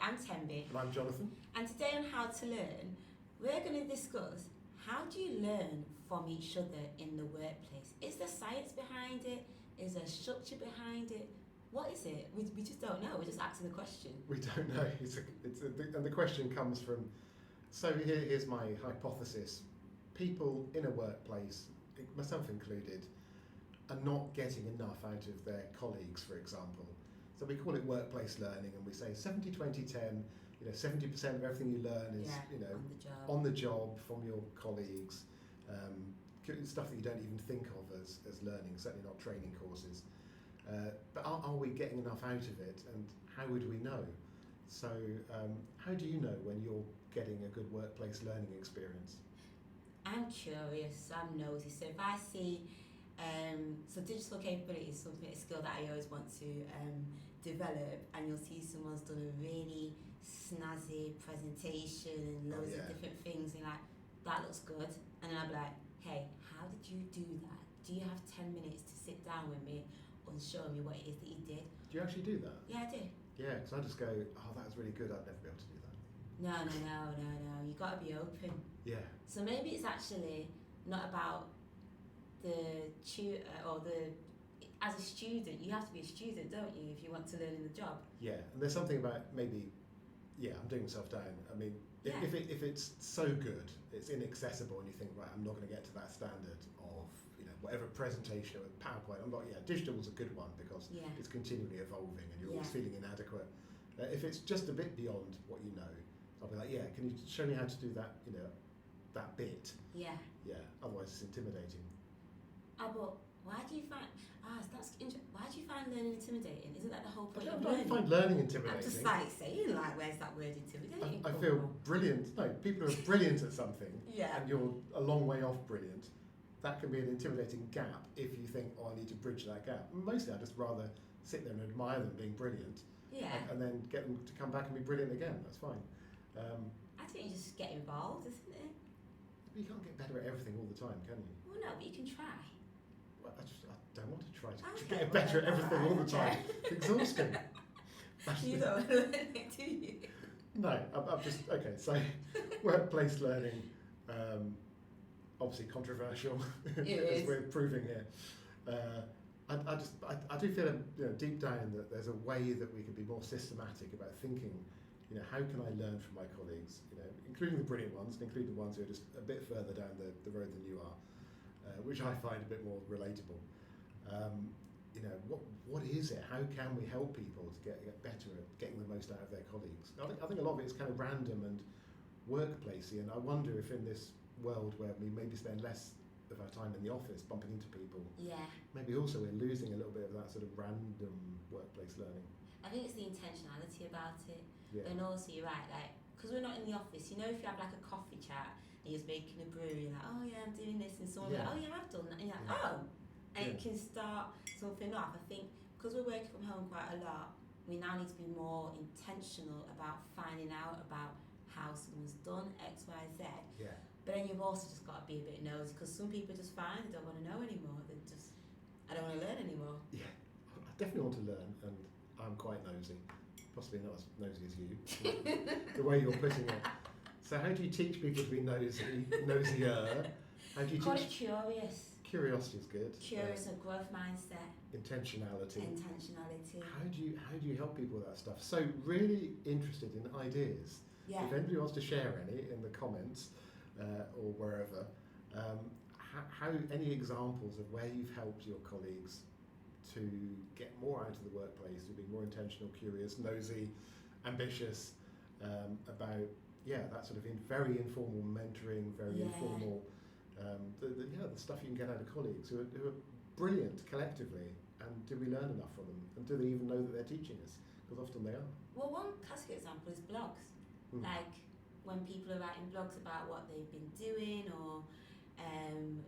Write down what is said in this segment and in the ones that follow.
I'm Tembi. And I'm Jonathan. And today on How to Learn, we're going to discuss how do you learn from each other in the workplace? Is there science behind it? Is there structure behind it? What is it? We just don't know. We're just asking the question. We don't know. And the question comes from, so here's my hypothesis. People in a workplace, myself included, are not getting enough out of their colleagues, for example. So we call it workplace learning, and we say 70, 20, 10, 70% of everything you learn is, on the job from your colleagues. Stuff that you don't even think of as learning, certainly not training courses. But are we getting enough out of it, and how would we know? So how do you know when you're getting a good workplace learning experience? I'm curious, I'm nosy, so if I see so digital capability is a skill that I always want to develop, and you'll see someone's done a really snazzy presentation and loads of different things, and you're like, that looks good, and then I'll be like, hey, how did you do that? Do you have 10 minutes to sit down with me and show me what it is that you did? Do you actually do that? Yeah, I do. Yeah, because I just go, oh, that was really good, I'd never be able to do that. No, you got to be open. Yeah. So maybe it's actually not about the tutor or as a student, you have to be a student, don't you, if you want to learn in the job? Yeah, and there's something about maybe, I'm doing myself down. I mean, if it's so good, it's inaccessible, and you think, right, I'm not going to get to that standard of, whatever presentation or PowerPoint. I'm not, digital is a good one because it's continually evolving and you're always feeling inadequate. If it's just a bit beyond what you know, I'll be like, can you show me how to do that, that bit? Yeah. Yeah, otherwise it's intimidating. But why do you find why do you find learning intimidating? Isn't that the whole point of learning? I learning? don't find learning intimidating. I'm just saying, where's that word intimidating? I feel brilliant. No, people are brilliant at something, and you're a long way off brilliant. That can be an intimidating gap if you think, I need to bridge that gap. Mostly I'd just rather sit there and admire them being brilliant, and then get them to come back and be brilliant again. That's fine. I think you just get involved, isn't it? But you can't get better at everything all the time, can you? Well, no, but you can try. Well, I don't want to try to get better at everything all the time. It's exhausting. You don't want to learn it, do you? No, I'm just, so workplace learning, obviously controversial, as we're proving here. I do feel deep down that there's a way that we can be more systematic about thinking, how can I learn from my colleagues, including the brilliant ones, and including the ones who are just a bit further down the road than you are. Which I find a bit more relatable. What is it? How can we help people to get better at getting the most out of their colleagues? I think a lot of it is kind of random and workplacey, and I wonder if in this world where we maybe spend less of our time in the office bumping into people, maybe also we're losing a little bit of that sort of random workplace learning. I think it's the intentionality about it, and also you're right, because we're not in the office, if you have a coffee chat and you're making a brew, you're like, oh yeah, I'm doing this, and someone like, oh yeah, I've done that, and you're like, oh, and it can start something off. I think because we're working from home quite a lot, we now need to be more intentional about finding out about how someone's done X, Y, Z. Yeah. But then you've also just got to be a bit nosy, because some people are just fine, they don't want to know anymore, I don't want to learn anymore. Yeah, I definitely want to learn, and I'm quite nosy, possibly not as nosy as you, the way you're putting it. So how do you teach people to be nosier? How do you Call teach? it curious. Curiosity is good. Curious, a growth mindset. Intentionality. How do you help people with that stuff? So really interested in ideas. Yeah. If anybody wants to share any in the comments or wherever, how any examples of where you've helped your colleagues to get more out of the workplace, to be more intentional, curious, nosy, ambitious about that sort of very informal mentoring, very informal. The stuff you can get out of colleagues who are brilliant collectively, and do we learn enough from them, and do they even know that they're teaching us? Because often they are. Well, one classic example is blogs. Like when people are writing blogs about what they've been doing, or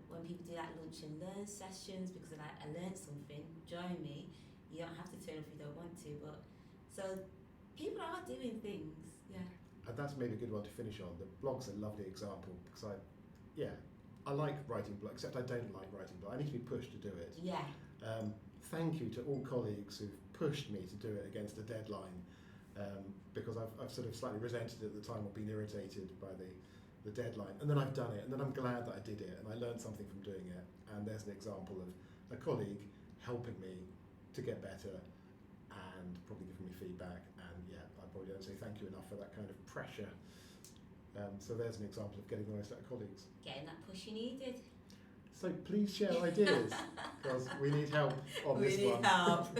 when people do lunch and learn sessions because they're like, I learned something, join me. You don't have to turn up if you don't want to, but so people are doing things, And that's maybe a good one to finish on. The blog's a lovely example, because I like writing blogs, except I don't like writing blogs. I need to be pushed to do it. Thank you to all colleagues who've pushed me to do it against a deadline, because I've sort of slightly resented it at the time or been irritated by the deadline, and then I've done it, and then I'm glad that I did it, and I learned something from doing it, and there's an example of a colleague helping me to get better and probably giving me feedback, and yeah, I probably don't say thank you enough for that kind of pressure. So there's an example of getting the most out of colleagues. Getting that push you needed. So please share ideas, because we need help on this one. We need help.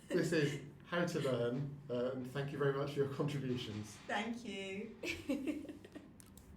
This is How to Learn, and thank you very much for your contributions. Thank you.